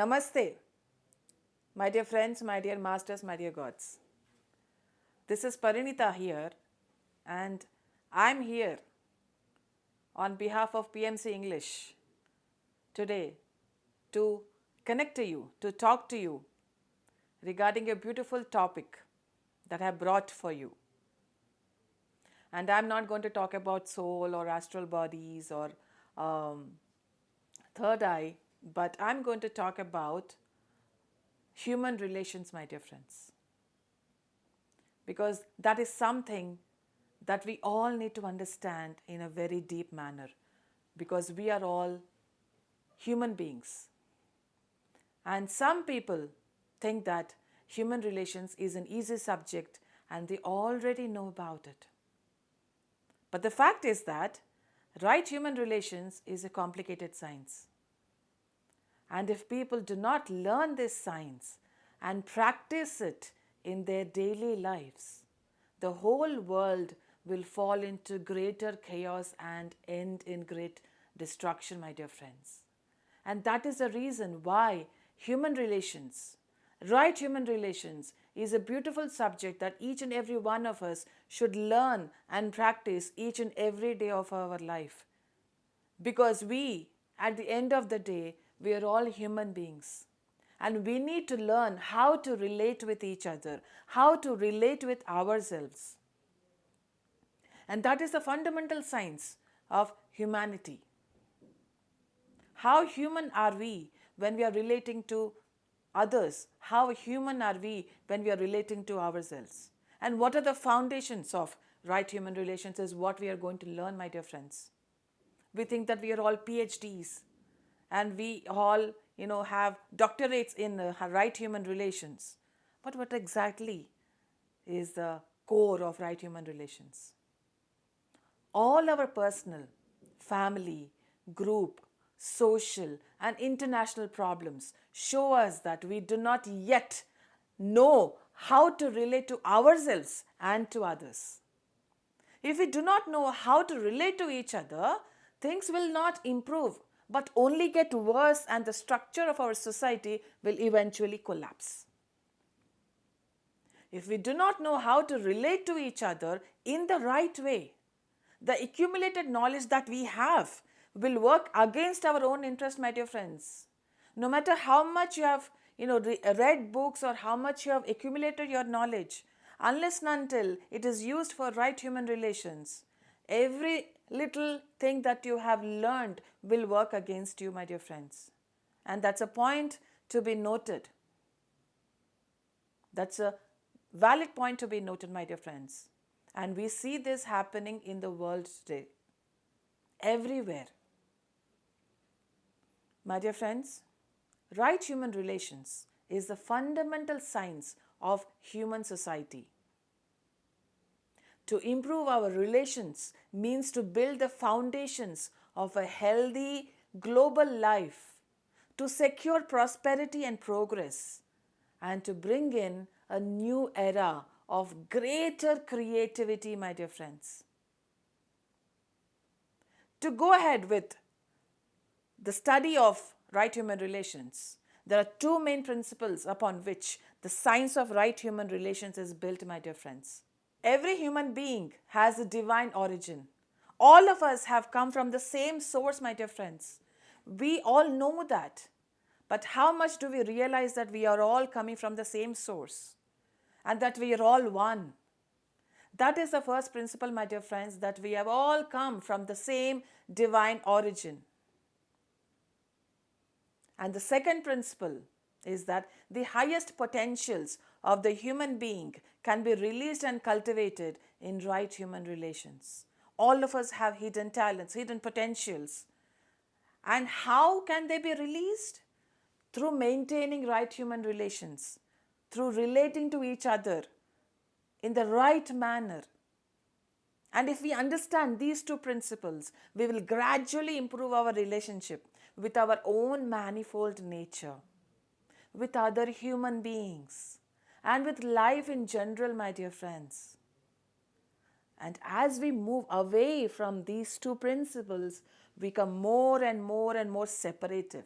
Namaste, my dear friends, my dear masters, my dear gods. This is Parinitha here, and I'm here on behalf of PMC English today to connect to you, to talk to you regarding a beautiful topic that I have brought for you. And I'm not going to talk about soul or astral bodies or third eye, but I'm going to talk about human relations, my dear friends. Because that is something that we all need to understand in a very deep manner. Because we are all human beings. And some people think that human relations is an easy subject and they already know about it. But the fact is that right human relations is a complicated science. And if people do not learn this science and practice it in their daily lives, the whole world will fall into greater chaos and end in great destruction, my dear friends. And that is the reason why human relations, right human relations, is a beautiful subject that each and every one of us should learn and practice each and every day of our life. Because we, at the end of the day, we are all human beings. And we need to learn how to relate with each other, how to relate with ourselves. And that is the fundamental science of humanity. How human are we when we are relating to others? How human are we when we are relating to ourselves? And what are the foundations of right human relations is what we are going to learn, my dear friends. We think that we are all PhDs and we all, have doctorates in right human relations. But what exactly is the core of right human relations? All our personal, family, group, social, and international problems show us that we do not yet know how to relate to ourselves and to others. If we do not know how to relate to each other, things will not improve but only get worse, and the structure of our society will eventually collapse. If we do not know how to relate to each other in the right way, the accumulated knowledge that we have will work against our own interest, my dear friends. No matter how much you have read books or how much you have accumulated your knowledge, unless and until it is used for right human relations, every little thing that you have learned will work against you, my dear friends. And that's a point to be noted. That's a valid point to be noted, my dear friends. And we see this happening in the world today, everywhere. My dear friends, right human relations is the fundamental science of human society. To improve our relations means to build the foundations of a healthy global life, to secure prosperity and progress, and to bring in a new era of greater creativity, my dear friends. To go ahead with the study of right human relations, there are two main principles upon which the science of right human relations is built, my dear friends. Every human being has a divine origin. All of us have come from the same source, my dear friends. We all know that. But how much do we realize that we are all coming from the same source and that we are all one? That is the first principle, my dear friends, that we have all come from the same divine origin. And the second principle is that the highest potentials of the human being can be released and cultivated in right human relations. All of us have hidden talents, hidden potentials. And how can they be released? Through maintaining right human relations, through relating to each other in the right manner. And if we understand these two principles, we will gradually improve our relationship with our own manifold nature, with other human beings, and with life in general, my dear friends. And as we move away from these two principles, we become more and more and more separative.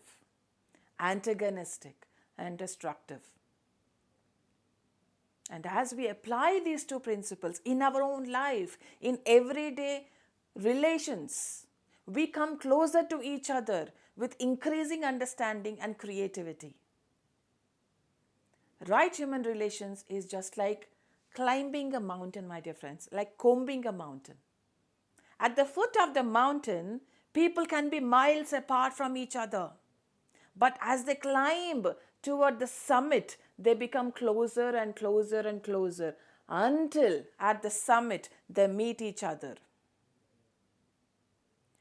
antagonistic, and destructive. And as we apply these two principles in our own life, in everyday relations, we come closer to each other with increasing understanding and creativity. Right human relations is just like climbing a mountain, my dear friends, like combing a mountain. At the foot of the mountain, people can be miles apart from each other. But as they climb toward the summit, they become closer and closer and closer until at the summit they meet each other.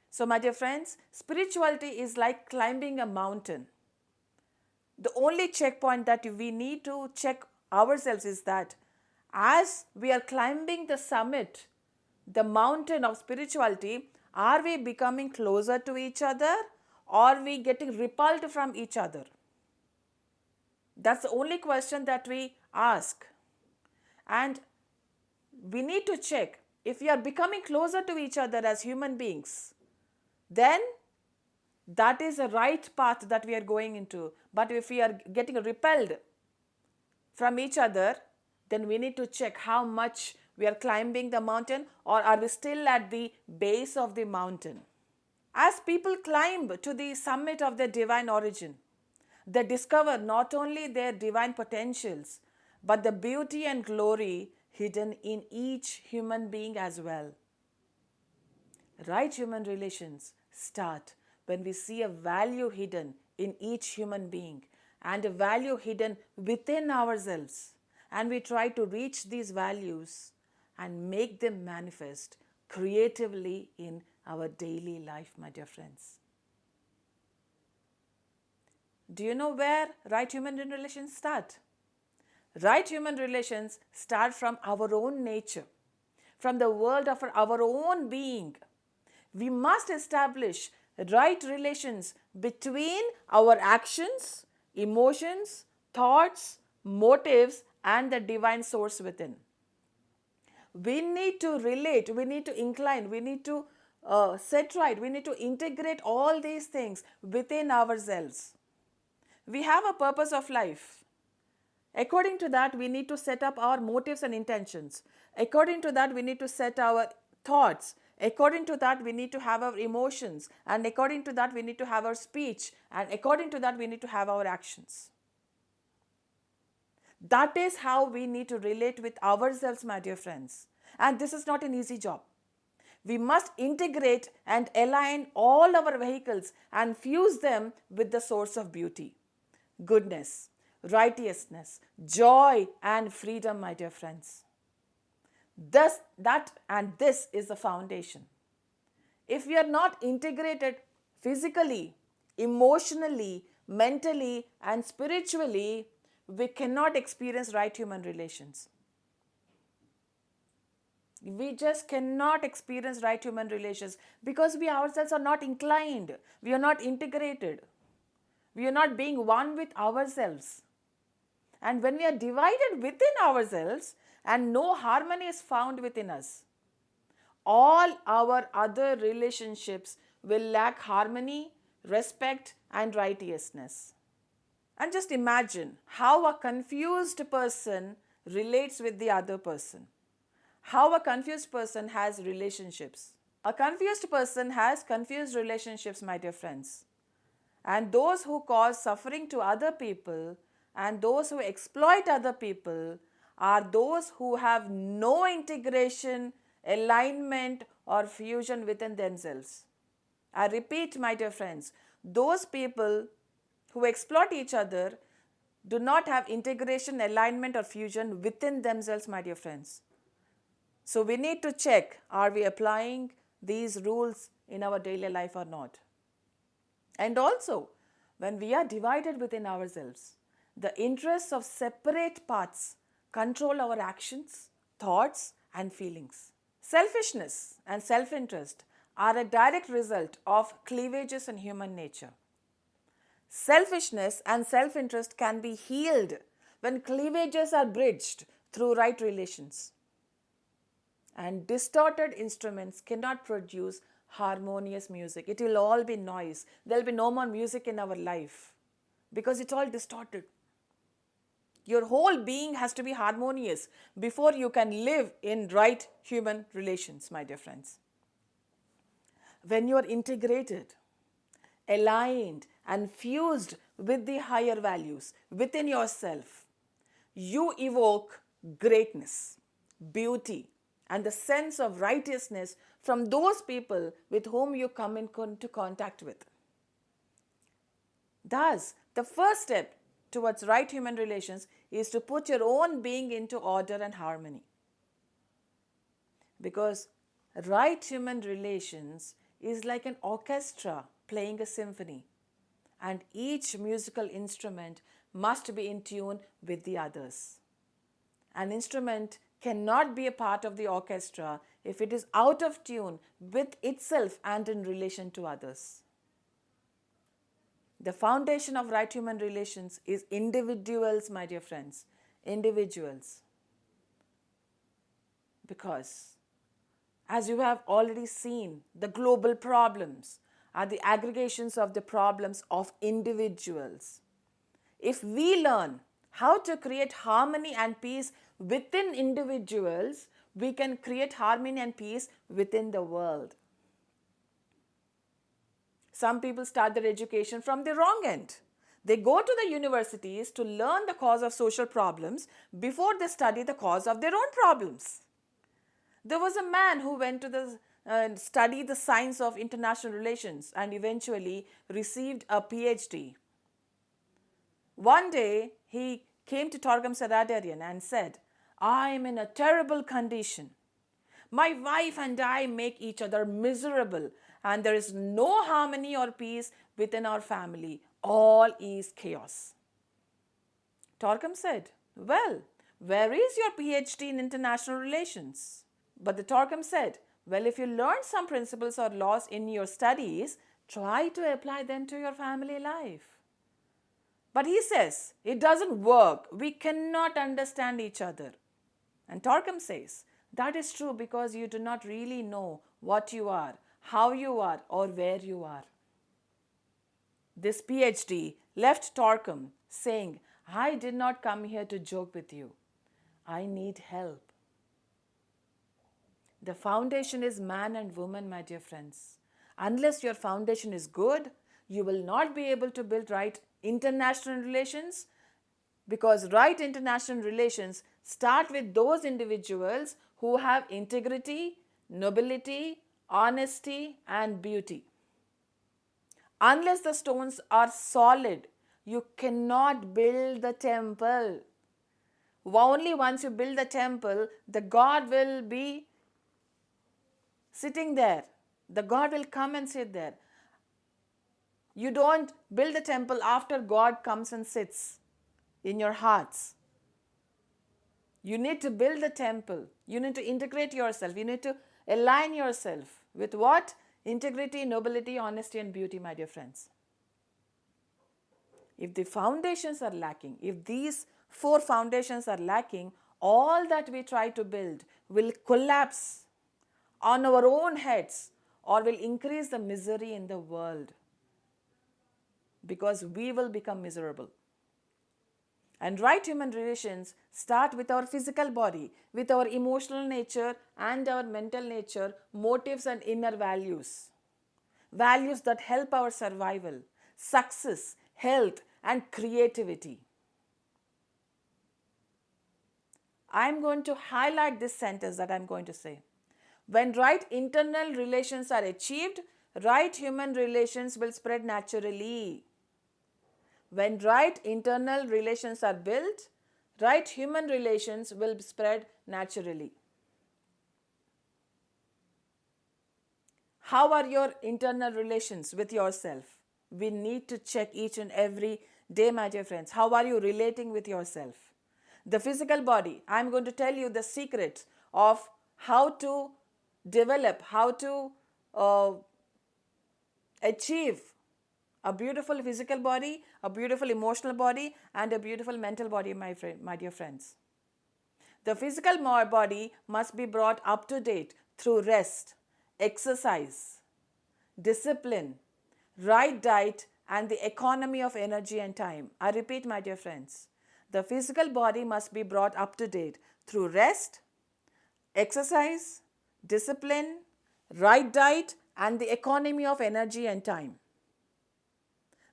So, my dear friends, spirituality is like climbing a mountain. The only checkpoint that we need to check ourselves is that as we are climbing the summit, the mountain of spirituality, are we becoming closer to each other or are we getting repelled from each other? That's the only question that we ask. And we need to check if we are becoming closer to each other as human beings, then that is the right path that we are going into. But if we are getting repelled from each other, then we need to check how much we are climbing the mountain, or are we still at the base of the mountain. As people climb to the summit of their divine origin, they discover not only their divine potentials, but the beauty and glory hidden in each human being as well. Right human relations start when we see a value hidden in each human being and a value hidden within ourselves, and we try to reach these values and make them manifest creatively in our daily life, my dear friends. Do you know where right human relations start? Right human relations start from our own nature, from the world of our own being. We must establish right relations between our actions, emotions, thoughts, motives, and the divine source within. We need to relate, we need to incline, we need to set right, we need to integrate all these things within ourselves. We have a purpose of life. According to that, we need to set up our motives and intentions. According to that, we need to set our thoughts. According to that, we need to have our emotions. And according to that, we need to have our speech. And according to that, we need to have our actions. That is how we need to relate with ourselves, my dear friends. And this is not an easy job. We must integrate and align all our vehicles and fuse them with the source of beauty, goodness, righteousness, joy, and freedom, my dear friends. This is the foundation. If we are not integrated physically, emotionally, mentally, and spiritually, we cannot experience right human relations. We just cannot experience right human relations because we ourselves are not inclined. We are not integrated. We are not being one with ourselves. And when we are divided within ourselves and no harmony is found within us, all our other relationships will lack harmony, respect, and righteousness. And just imagine how a confused person relates with the other person. How a confused person has relationships. A confused person has confused relationships, my dear friends. And those who cause suffering to other people and those who exploit other people are those who have no integration, alignment, or fusion within themselves. I repeat, my dear friends, those people who exploit each other do not have integration, alignment, or fusion within themselves, my dear friends. So we need to check, are we applying these rules in our daily life or not? And also, when we are divided within ourselves, the interests of separate parts control our actions, thoughts, and feelings. Selfishness and self-interest are a direct result of cleavages in human nature. Selfishness and self-interest can be healed when cleavages are bridged through right relations. And distorted instruments cannot produce harmonious music. It will all be noise. There will be no more music in our life. because it's all distorted. Your whole being has to be harmonious before you can live in right human relations, my dear friends. When you are integrated, aligned, and fused with the higher values within yourself, you evoke greatness, beauty, and the sense of righteousness from those people with whom you come into contact with. Thus, the first step towards right human relations is to put your own being into order and harmony. Because right human relations is like an orchestra playing a symphony, and each musical instrument must be in tune with the others. An instrument cannot be a part of the orchestra if it is out of tune with itself and in relation to others. The foundation of right human relations is individuals, my dear friends. Individuals. Because, as you have already seen, the global problems are the aggregations of the problems of individuals. If we learn how to create harmony and peace within individuals, we can create harmony and peace within the world. Some people start their education from the wrong end. They go to the universities to learn the cause of social problems before they study the cause of their own problems. There was a man who went to study the science of international relations and eventually received a PhD. One day, he came to Torgam Saradarian and said, "I am in a terrible condition. My wife and I make each other miserable, and there is no harmony or peace within our family. All is chaos." Torgam said, "Well, where is your PhD in international relations?" But the Torgam said, "Well, if you learn some principles or laws in your studies, try to apply them to your family life." But he says, "It doesn't work. We cannot understand each other." And Torgam says, "That is true because you do not really know what you are, how you are, or where you are." This PhD left Torgam saying, "I did not come here to joke with you. I need help." The foundation is man and woman, my dear friends. Unless your foundation is good, you will not be able to build right international relations, because right international relations start with those individuals who have integrity, nobility, honesty, and beauty. Unless the stones are solid, you cannot build the temple. Only once you build the temple, the God will be sitting there. The God will come and sit there. You don't build the temple after God comes and sits in your hearts. You need to build the temple. You need to integrate yourself. You need to align yourself with what? Integrity, nobility, honesty, and beauty, my dear friends. If the foundations are lacking, if these 4 foundations are lacking, all that we try to build will collapse on our own heads or will increase the misery in the world, because we will become miserable. And right human relations start with our physical body, with our emotional nature and our mental nature, motives and inner values. Values that help our survival, success, health, and creativity. I'm going to highlight this sentence that I'm going to say. When right internal relations are achieved, right human relations will spread naturally. When right internal relations are built, right human relations will spread naturally. How are your internal relations with yourself? We need to check each and every day, my dear friends. How are you relating with yourself? The physical body, I'm going to tell you the secret of how to develop, how to achieve a beautiful physical body, a beautiful emotional body, and a beautiful mental body, my dear friends. The physical body must be brought up to date through rest, exercise, discipline, right diet, and the economy of energy and time. I repeat, my dear friends, the physical body must be brought up to date through rest, exercise, discipline, right diet, and the economy of energy and time.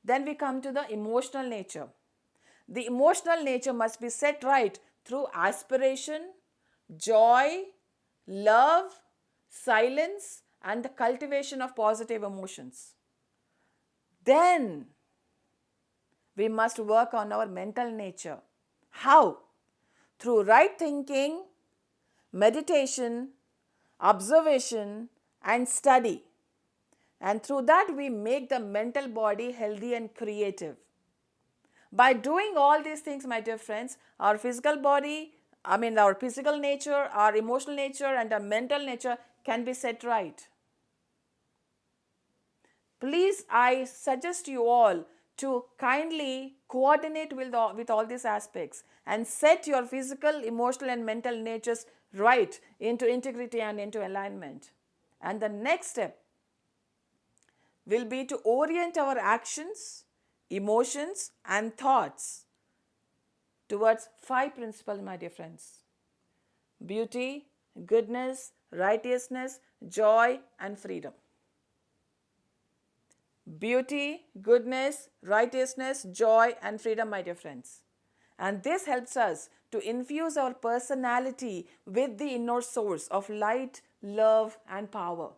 Then we come to the emotional nature. The emotional nature must be set right through aspiration, joy, love, silence, and the cultivation of positive emotions. Then we must work on our mental nature. How? Through right thinking, meditation, observation, and study. And through that, we make the mental body healthy and creative. By doing all these things, my dear friends, our physical body, our physical nature, our emotional nature, and our mental nature can be set right. Please, I suggest you all to kindly coordinate with all these aspects and set your physical, emotional, and mental natures right into integrity and into alignment. And the next step will be to orient our actions, emotions, and thoughts towards 5 principles, my dear friends: beauty, goodness, righteousness, joy, and freedom. Beauty, goodness, righteousness, joy, and freedom, my dear friends. And this helps us to infuse our personality with the inner source of light, love, and power.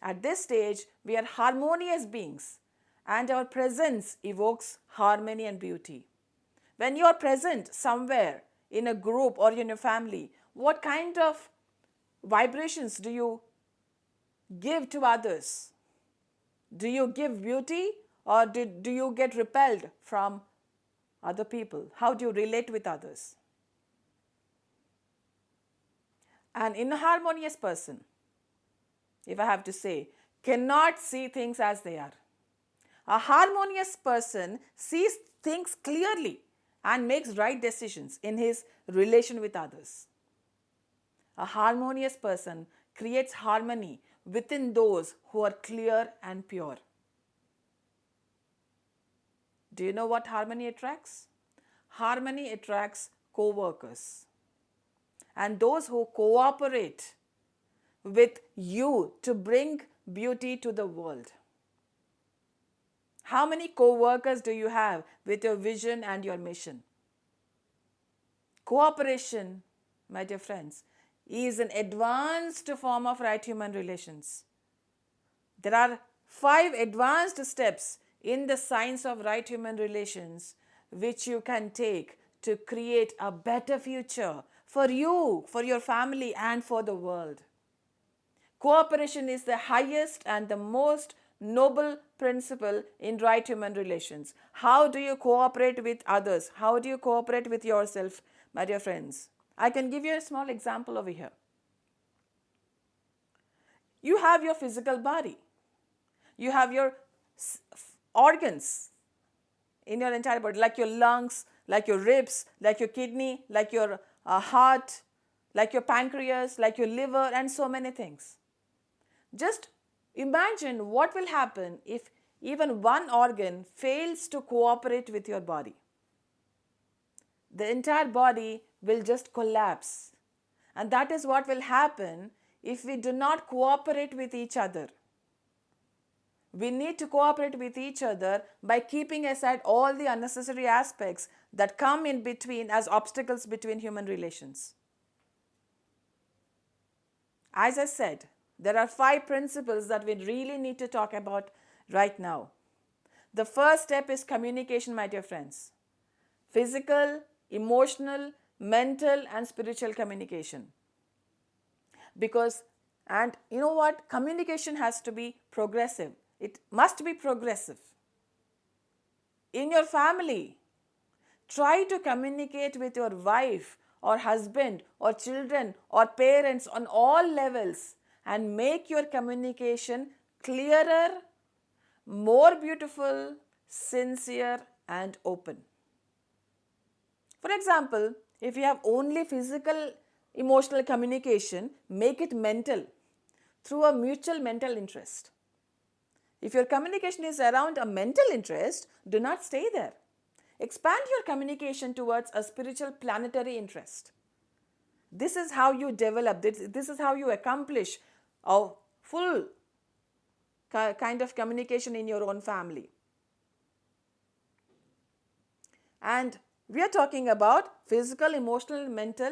At this stage, we are harmonious beings, and our presence evokes harmony and beauty. When you are present somewhere in a group or in a family, what kind of vibrations do you give to others? Do you give beauty, or do you get repelled from other people? How do you relate with others? An inharmonious person, if I have to say, cannot see things as they are. A harmonious person sees things clearly and makes right decisions in his relation with others. A harmonious person creates harmony within those who are clear and pure. Do you know what harmony attracts? Harmony attracts co-workers and those who cooperate with you to bring beauty to the world. How many co-workers do you have with your vision and your mission? Cooperation, my dear friends, is an advanced form of right human relations. There are 5 advanced steps in the science of right human relations which you can take to create a better future for you, for your family, and for the world. Cooperation is the highest and the most noble principle in right human relations. How do you cooperate with others? How do you cooperate with yourself, my dear friends? I can give you a small example over here. You have your physical body. You have your organs in your entire body, like your lungs, like your ribs, like your kidney, like your heart, like your pancreas, like your liver, and so many things. Just imagine what will happen if even one organ fails to cooperate with your body. The entire body will just collapse. And that is what will happen if we do not cooperate with each other. We need to cooperate with each other by keeping aside all the unnecessary aspects that come in between as obstacles between human relations. As I said, there are 5 principles that we really need to talk about right now. The first step is communication, my dear friends. Physical, emotional, mental, and spiritual communication. And you know what? Communication has to be progressive. It must be progressive. In your family, try to communicate with your wife or husband or children or parents on all levels and make your communication clearer, more beautiful, sincere, and open. For example, if you have only physical emotional communication, make it mental through a mutual mental interest. If your communication is around a mental interest, do not stay there. Expand your communication towards a spiritual planetary interest. This is how you develop, this is how you accomplish a full kind of communication in your own family. And we are talking about physical, emotional, mental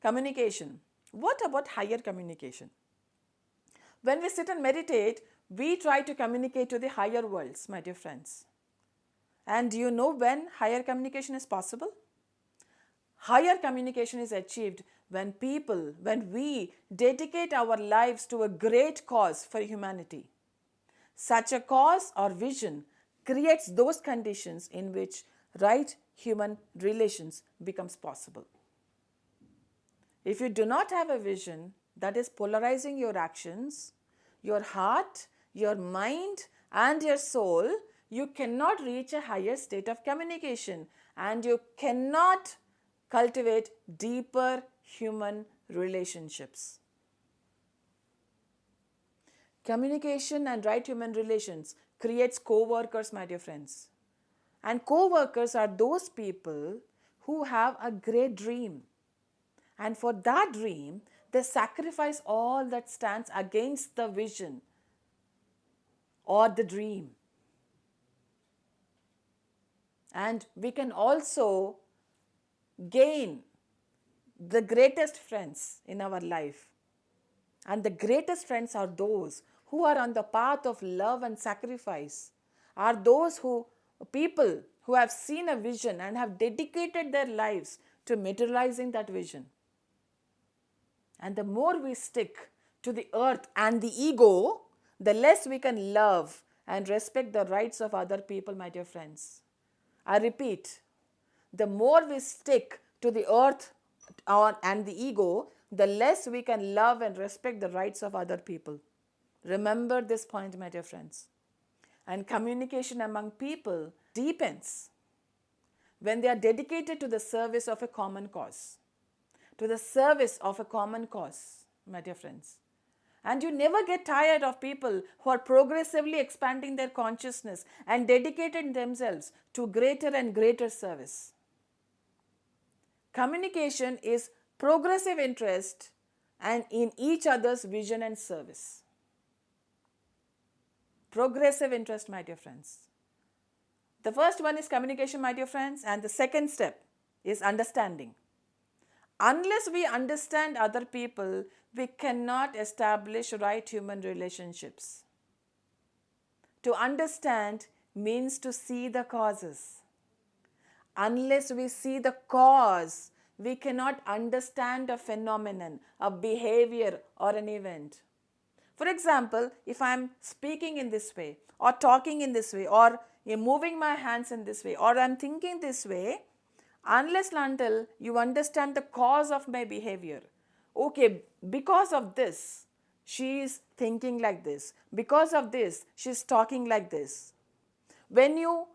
communication. What about higher communication? When we sit and meditate, we try to communicate to the higher worlds, my dear friends. And do you know when higher communication is possible? Higher communication is achieved when we dedicate our lives to a great cause for humanity. Such a cause or vision creates those conditions in which right human relations becomes possible. If you do not have a vision that is polarizing your actions, your heart, your mind, and your soul, you cannot reach a higher state of communication and you cannot cultivate deeper human relationships. Communication and right human relations creates co-workers, my dear friends. And co-workers are those people who have a great dream. And for that dream, they sacrifice all that stands against the vision or the dream. And we can also gain the greatest friends in our life. And the greatest friends are those who are on the path of love and sacrifice, are those people who have seen a vision and have dedicated their lives to materializing that vision. And the more we stick to the earth and the ego, the less we can love and respect the rights of other people, my dear friends. I repeat, the more we stick to the earth and the ego, the less we can love and respect the rights of other people. Remember this point, my dear friends. And communication among people deepens when they are dedicated to the service of a common cause. To the service of a common cause, my dear friends. And you never get tired of people who are progressively expanding their consciousness and dedicating themselves to greater and greater service. Communication is progressive interest and in each other's vision and service. Progressive interest, my dear friends. The first one is communication, my dear friends, and the second step is understanding. Unless we understand other people, we cannot establish right human relationships. To understand means to see the causes. Unless we see the cause, we cannot understand a phenomenon, a behavior, or an event. For example, if I am speaking in this way, or talking in this way, or moving my hands in this way, or I am thinking this way, unless and until you understand the cause of my behavior. Okay, because of this, she is thinking like this. Because of this, she is talking like this. When you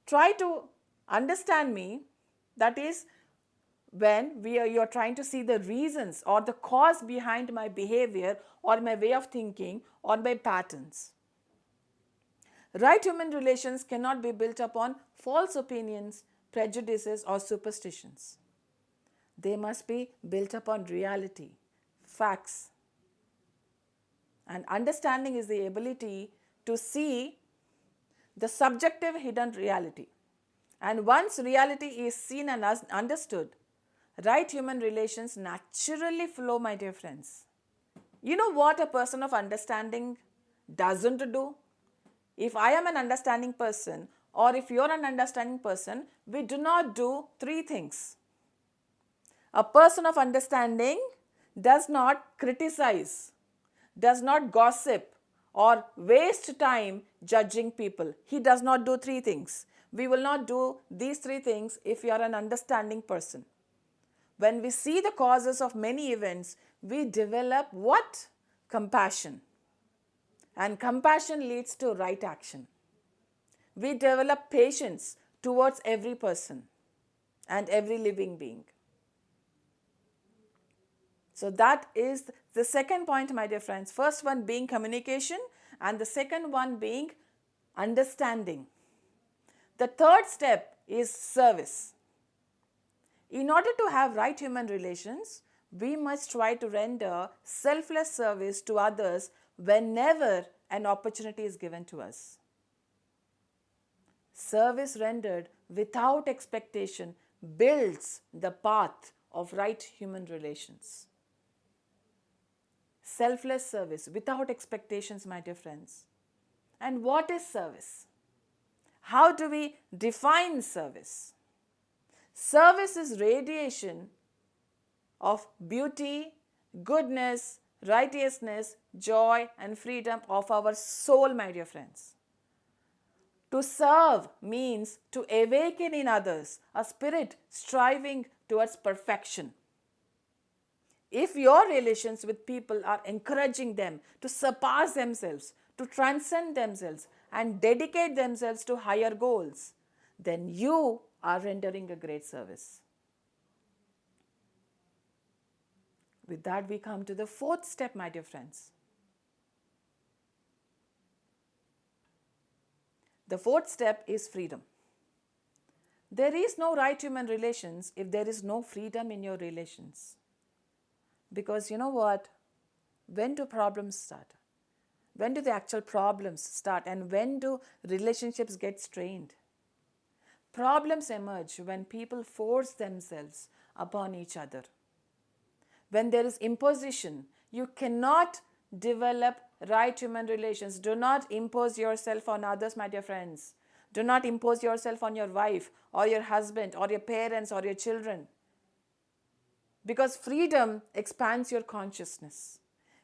try to understand me, that is when you're trying to see the reasons or the cause behind my behavior or my way of thinking or my patterns. Right human relations cannot be built upon false opinions, prejudices, or superstitions. They must be built upon reality, facts. And understanding is the ability to see the subjective hidden reality. And once reality is seen and understood, right human relations naturally flow, my dear friends. You know what a person of understanding doesn't do? If I am an understanding person or if you're an understanding person, we do not do three things. A person of understanding does not criticize, does not gossip or waste time judging people. He does not do three things. We will not do these three things if you are an understanding person. When we see the causes of many events, we develop what? Compassion. And compassion leads to right action. We develop patience towards every person and every living being. So that is the second point, my dear friends. First one being communication, and the second one being understanding. The third step is service. In order to have right human relations, we must try to render selfless service to others whenever an opportunity is given to us. Service rendered without expectation builds the path of right human relations. Selfless service without expectations, my dear friends. And what is service? How do we define service? Service is radiation of beauty, goodness, righteousness, joy, and freedom of our soul, my dear friends. To serve means to awaken in others a spirit striving towards perfection. If your relations with people are encouraging them to surpass themselves, to transcend themselves, and dedicate themselves to higher goals, then you are rendering a great service. With that, we come to the fourth step, my dear friends. The fourth step is freedom. There is no right human relations if there is no freedom in your relations. Because you know what? When do problems start? When do the actual problems start? And when do relationships get strained? Problems emerge when people force themselves upon each other. When there is imposition, you cannot develop right human relations. Do not impose yourself on others, my dear friends. Do not impose yourself on your wife or your husband or your parents or your children. Because freedom expands your consciousness,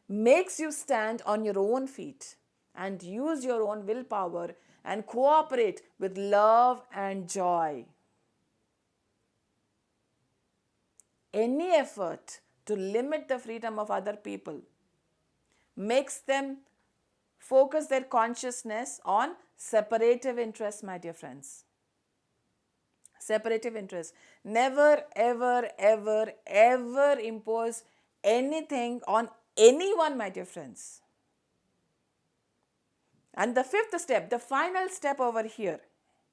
makes you stand on your own feet and use your own willpower and cooperate with love and joy. Any effort to limit the freedom of other people makes them focus their consciousness on separative interests, my dear friends. Separative interests. Never, ever, ever, ever impose anything on anyone, my dear friends. And the fifth step, the final step over here,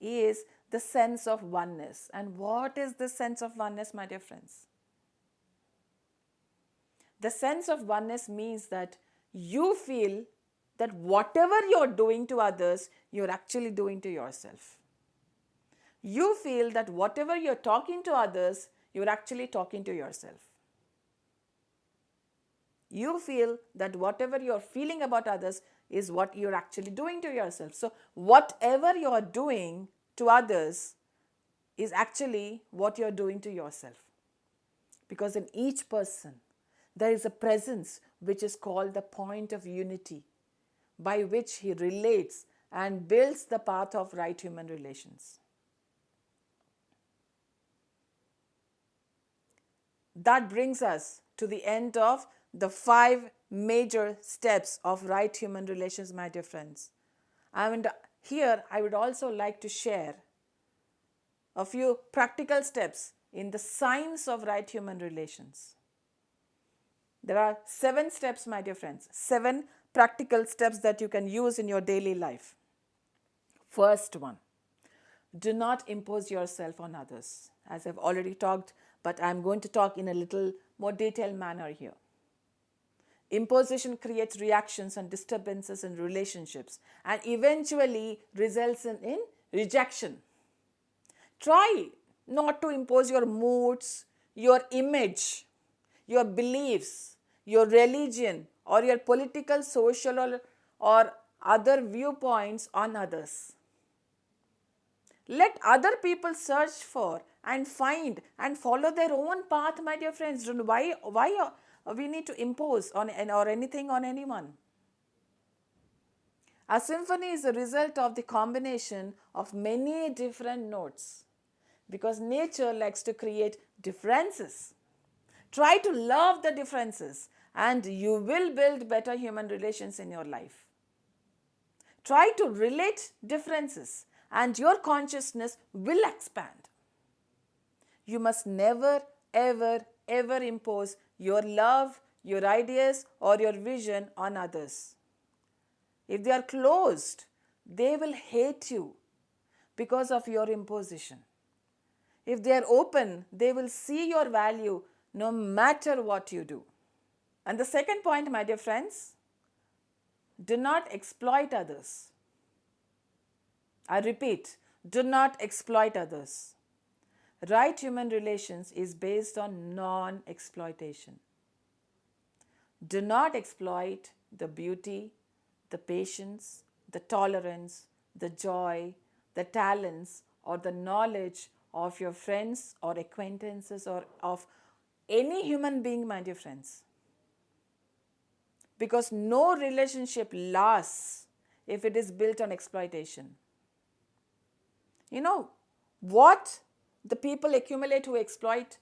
is the sense of oneness. And what is the sense of oneness, my dear friends? The sense of oneness means that you feel that whatever you're doing to others, you're actually doing to yourself. You feel that whatever you're talking to others, you're actually talking to yourself. You feel that whatever you're feeling about others is what you're actually doing to yourself. So whatever you're doing to others is actually what you're doing to yourself. Because in each person, there is a presence which is called the point of unity, by which he relates and builds the path of right human relations. That brings us to the end of the 5 major steps of right human relations, my dear friends. And here I would also like to share a few practical steps in the science of right human relations. There are 7 steps, my dear friends, 7 practical steps that you can use in your daily life. First one, do not impose yourself on others. As I've already talked, but I'm going to talk in a little more detailed manner here. Imposition creates reactions and disturbances in relationships and eventually results in rejection. Try not to impose your moods, your image, your beliefs, your religion, or your political, social, or other viewpoints on others. Let other people search for and find and follow their own path, my dear friends. Why we need to impose on or anything on anyone? A symphony is a result of the combination of many different notes, because nature likes to create differences. Try to love the differences and you will build better human relations in your life. Try to relate differences and your consciousness will expand. You must never, ever, ever impose your love, your ideas, or your vision on others. If they are closed, they will hate you because of your imposition. If they are open, they will see your value no matter what you do. And the second point, my dear friends, do not exploit others. I repeat, do not exploit others. Right human relations is based on non-exploitation. Do not exploit the beauty, the patience, the tolerance, the joy, the talents, or the knowledge of your friends or acquaintances or of any human being, my dear friends. Because no relationship lasts if it is built on exploitation. You know what the people accumulate who exploit?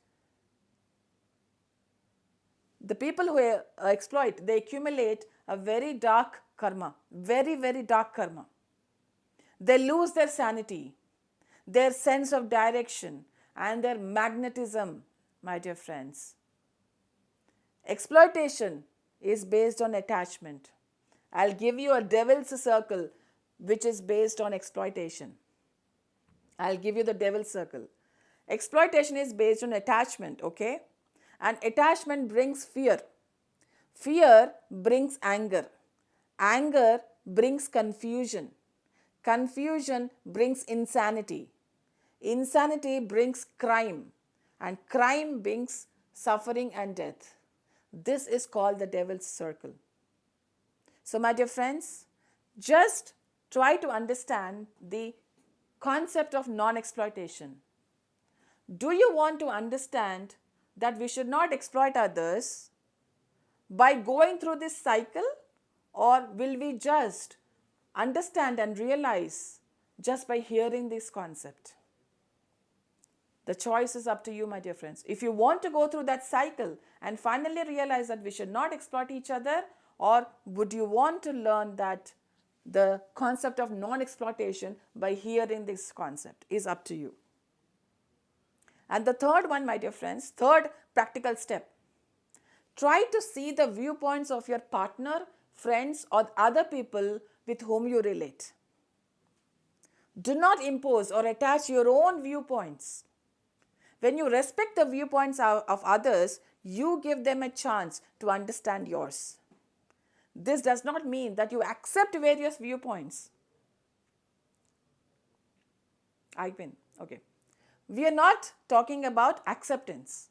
The people who exploit, they accumulate a very dark karma, very, very dark karma. They lose their sanity, their sense of direction, and their magnetism, my dear friends. Exploitation is based on attachment. I'll give you a devil's circle which is based on exploitation. I'll give you the devil's circle. Exploitation is based on attachment, okay? And attachment brings fear. Fear brings anger. Anger brings confusion. Confusion brings insanity. Insanity brings crime. And crime brings suffering and death. This is called the devil's circle. So, my dear friends, just try to understand the concept of non-exploitation. Do you want to understand that we should not exploit others by going through this cycle, or will we just understand and realize just by hearing this concept? The choice is up to you, my dear friends. If you want to go through that cycle and finally realize that we should not exploit each other, or would you want to learn that the concept of non-exploitation by hearing this concept, is up to you. And the third one, my dear friends, third practical step, try to see the viewpoints of your partner, friends, or other people with whom you relate. Do not impose or attach your own viewpoints. When you respect the viewpoints of others, you give them a chance to understand yours. This does not mean that you accept various viewpoints. Okay. We are not talking about acceptance.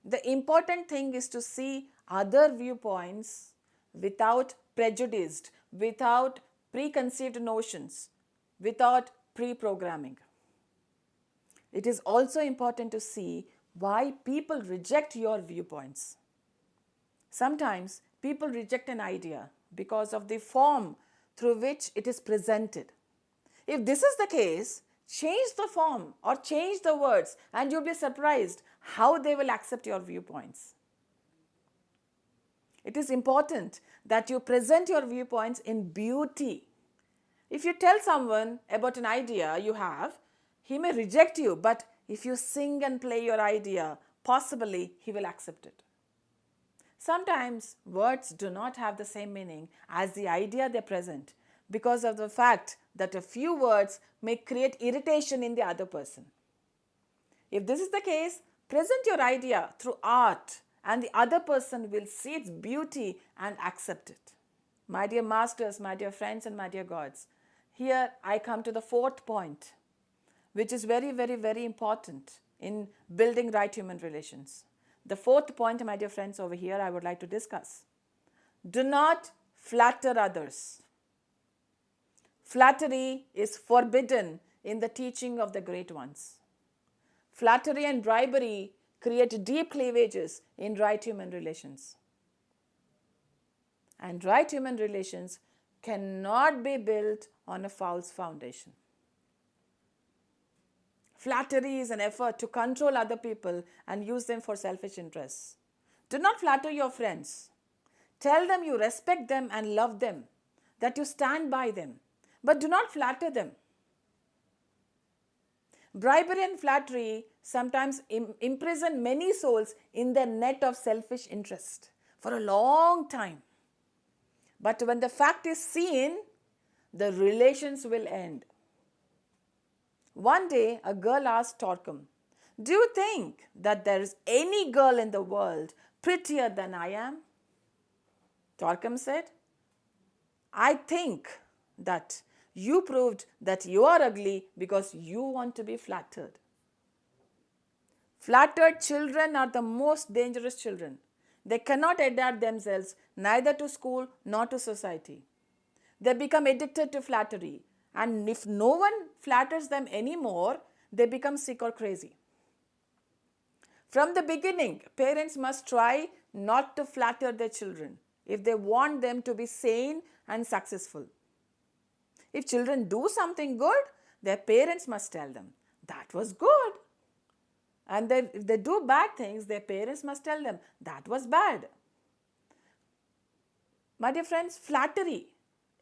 The important thing is to see other viewpoints without prejudice, without preconceived notions, without pre-programming. It is also important to see why people reject your viewpoints. Sometimes people reject an idea because of the form through which it is presented. If this is the case, change the form or change the words and you'll be surprised how they will accept your viewpoints. It is important that you present your viewpoints in beauty. If you tell someone about an idea you have, he may reject you, but if you sing and play your idea, possibly he will accept it. Sometimes words do not have the same meaning as the idea they present because of the fact that a few words may create irritation in the other person. If this is the case, present your idea through art and the other person will see its beauty and accept it. My dear masters, my dear friends and my dear gods, here I come to the fourth point, which is very, very, very important in building right human relations. The fourth point, my dear friends, over here I would like to discuss. Do not flatter others. Flattery is forbidden in the teaching of the great ones. Flattery and bribery create deep cleavages in right human relations. And right human relations cannot be built on a false foundation. Flattery is an effort to control other people and use them for selfish interests. Do not flatter your friends. Tell them you respect them and love them, that you stand by them, but do not flatter them. Bribery and flattery sometimes imprison many souls in their net of selfish interest for a long time. But when the fact is seen, the relations will end. One day, a girl asked Torquem, "Do you think that there is any girl in the world prettier than I am?" Torquem said, "I think that you proved that you are ugly because you want to be flattered." Flattered children are the most dangerous children. They cannot adapt themselves neither to school nor to society. They become addicted to flattery, and if no one flatters them anymore, they become sick or crazy. From the beginning, parents must try not to flatter their children if they want them to be sane and successful. If children do something good, their parents must tell them, "That was good." And if they do bad things, their parents must tell them, "That was bad." My dear friends, flattery,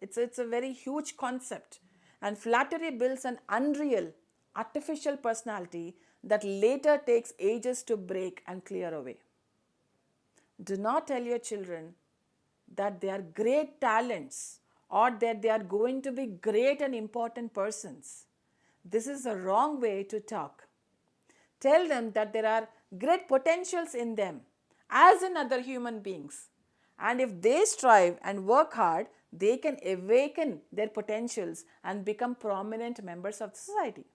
it's a very huge concept. And flattery builds an unreal, artificial personality that later takes ages to break and clear away. Do not tell your children that they are great talents or that they are going to be great and important persons. This is a wrong way to talk. Tell them that there are great potentials in them, as in other human beings. And if they strive and work hard, they can awaken their potentials and become prominent members of society.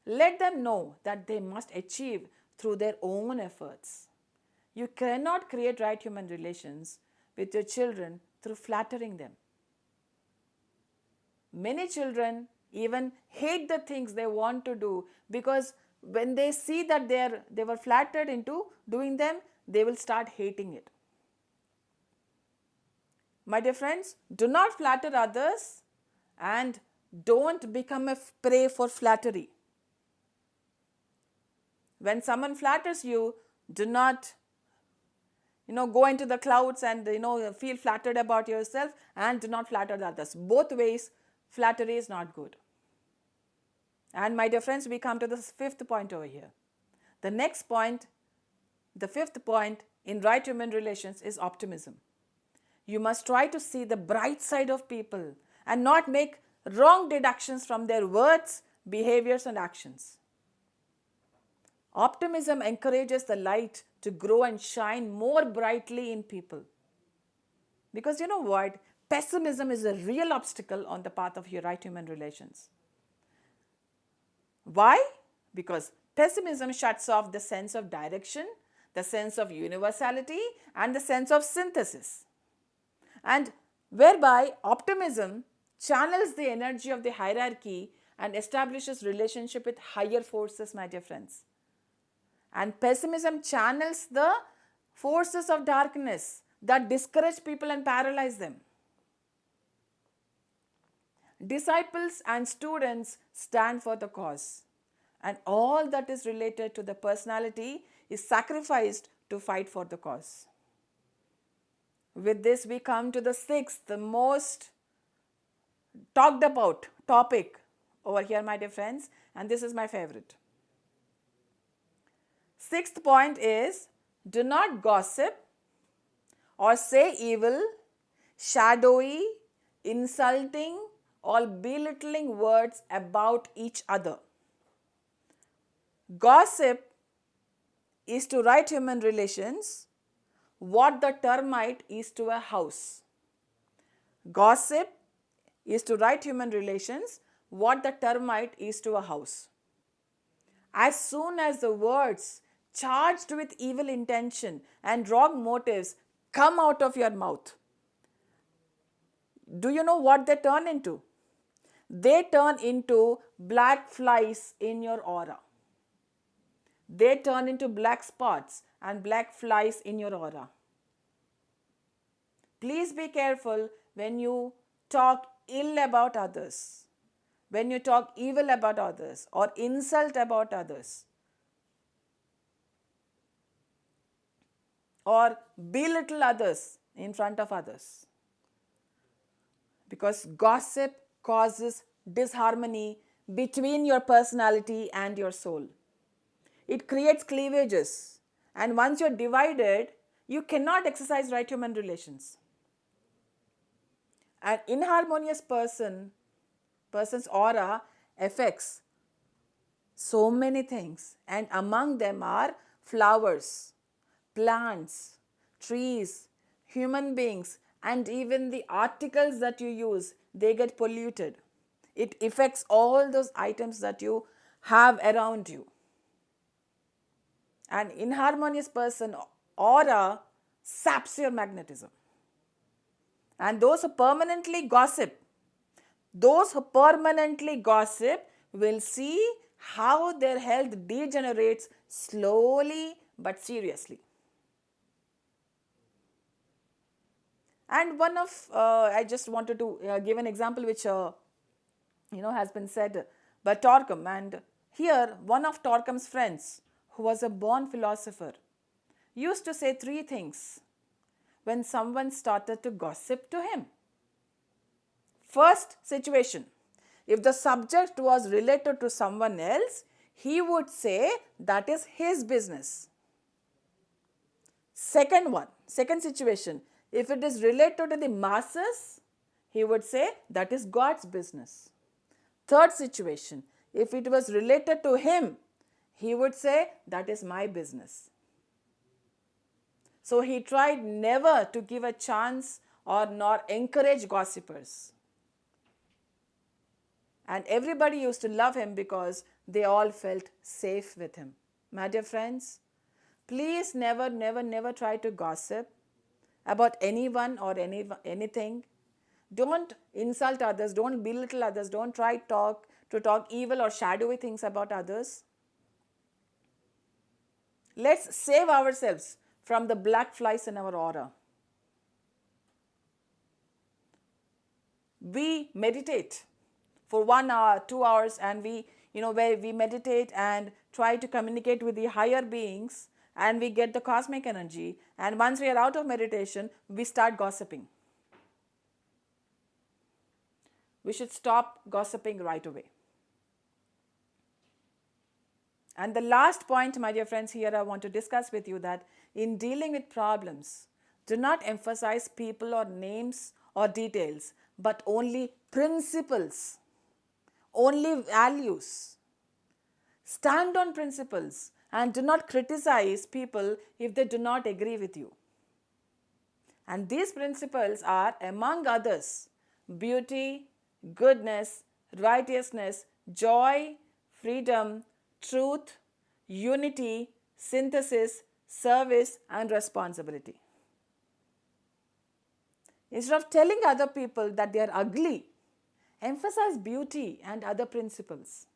Let them know that they must achieve through their own efforts. You cannot create right human relations with your children through flattering them. Many children even hate the things they want to do because when they see that they were flattered into doing them, they will start hating it. My dear friends, do not flatter others and don't become a prey for flattery. When someone flatters you, do not go into the clouds and feel flattered about yourself, and do not flatter others. Both ways, flattery is not good. And my dear friends, we come to the fifth point over here. The next point, the fifth point in right human relations is optimism. You must try to see the bright side of people and not make wrong deductions from their words, behaviors, and actions. Optimism encourages the light to grow and shine more brightly in people. Because you know what? Pessimism is a real obstacle on the path of your right human relations. Why? Because pessimism shuts off the sense of direction, the sense of universality, and the sense of synthesis. And whereby optimism channels the energy of the hierarchy and establishes relationship with higher forces, my dear friends. And pessimism channels the forces of darkness that discourage people and paralyze them. Disciples and students stand for the cause, and all that is related to the personality is sacrificed to fight for the cause. With this, we come to the sixth, the most talked about topic over here, my dear friends, and this is my favorite. Sixth point is, do not gossip or say evil, shadowy, insulting, or belittling words about each other. Gossip is to right human relations what the termite is to a house. Gossip is to right human relations what the termite is to a house. As soon as the words charged with evil intention and wrong motives come out of your mouth, do you know what they turn into? They turn into black flies in your aura. They turn into black spots and black flies in your aura. Please be careful when you talk ill about others, when you talk evil about others or insult about others, or belittle others in front of others. Because gossip causes disharmony between your personality and your soul. It creates cleavages, and once you're divided, you cannot exercise right human relations. An inharmonious person's aura affects so many things, and among them are flowers, plants, trees, human beings, and even the articles that you use, they get polluted. It affects all those items that you have around you. An inharmonious person aura saps your magnetism. And those who permanently gossip will see how their health degenerates slowly but seriously. And I just wanted to give an example which has been said by Torkham. And here, one of Torkham's friends, who was a born philosopher, used to say 3 things when someone started to gossip to him. First situation, if the subject was related to someone else, he would say that is his business. Second situation, if it is related to the masses, he would say that is God's business. Third situation, if it was related to him, he would say that is my business. So he tried never to give a chance or nor encourage gossipers. And everybody used to love him because they all felt safe with him. My dear friends, please never try to gossip about anyone or anything. Don't insult others, don't belittle others, don't try to talk evil or shadowy things about others. Let's save ourselves from the black flies in our aura. We meditate for 1 hour, 2 hours, and where we meditate and try to communicate with the higher beings, and we get the cosmic energy, and once we are out of meditation, we start gossiping. We should stop gossiping right away. And the last point, my dear friends, here I want to discuss with you that in dealing with problems, do not emphasize people or names or details, but only principles, only values. Stand on principles and do not criticize people if they do not agree with you. And these principles are, among others, beauty, goodness, righteousness, joy, freedom, truth, unity, synthesis, service, and responsibility. Instead of telling other people that they are ugly, emphasize beauty and other principles.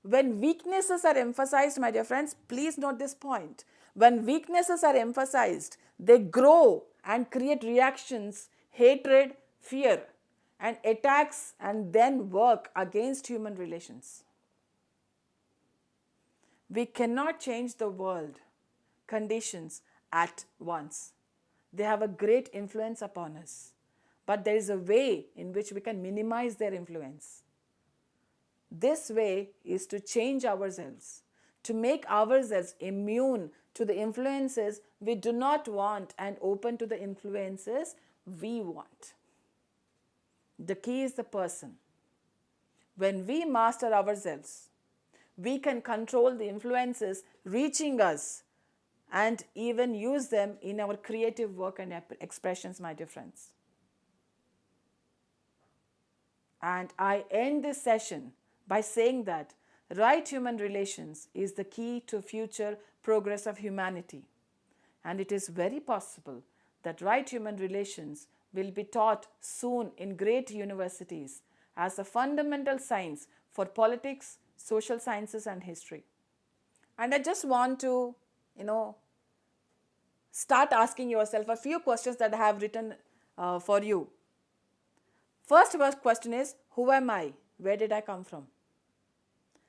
When weaknesses are emphasized, my dear friends, please note this point. When weaknesses are emphasized, they grow and create reactions, hatred, fear, and attacks, and then work against human relations. We cannot change the world conditions at once. They have a great influence upon us. But there is a way in which we can minimize their influence. This way is to change ourselves, to make ourselves immune to the influences we do not want and open to the influences we want. The key is the person. When we master ourselves, we can control the influences reaching us and even use them in our creative work and expressions, my dear friends. And I end this session by saying that right human relations is the key to future progress of humanity. And it is very possible that right human relations will be taught soon in great universities as a fundamental science for politics, social sciences, and history. And I just want to, start asking yourself a few questions that I have written for you. First question is, who am I? Where did I come from?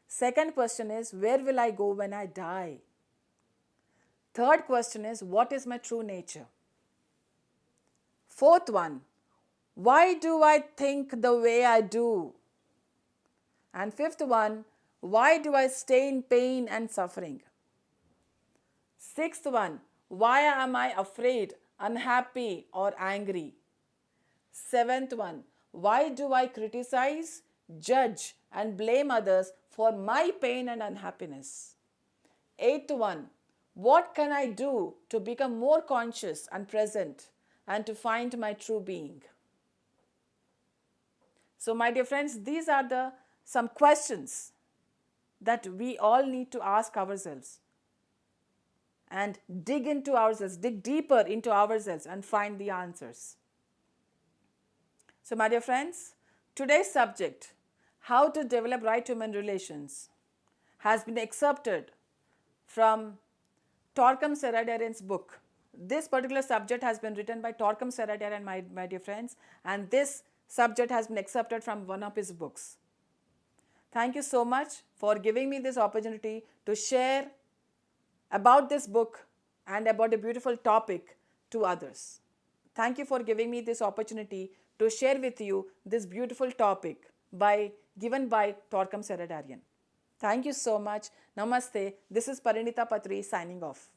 Second question is, where will I go when I die? Third question is, what is my true nature? Fourth one, why do I think the way I do? And fifth one, why do I stay in pain and suffering? Sixth one, why am I afraid, unhappy, or angry? Seventh one, why do I criticize, judge, and blame others for my pain and unhappiness? Eighth one, what can I do to become more conscious and present and to find my true being? So, my dear friends, these are the some questions that we all need to ask ourselves and dig into ourselves, dig deeper into ourselves and find the answers. So, my dear friends, today's subject, how to develop right human relations, has been excerpted from Torquem Saradarian's book. This particular subject has been written by Torquem Saradarian, my dear friends, and this subject has been accepted from one of his books. Thank you so much for giving me this opportunity to share about this book and about a beautiful topic to others. Thank you for giving me this opportunity to share with you this beautiful topic given by Torquem Saradarian. Thank you so much. Namaste. This is Parinitha Patri signing off.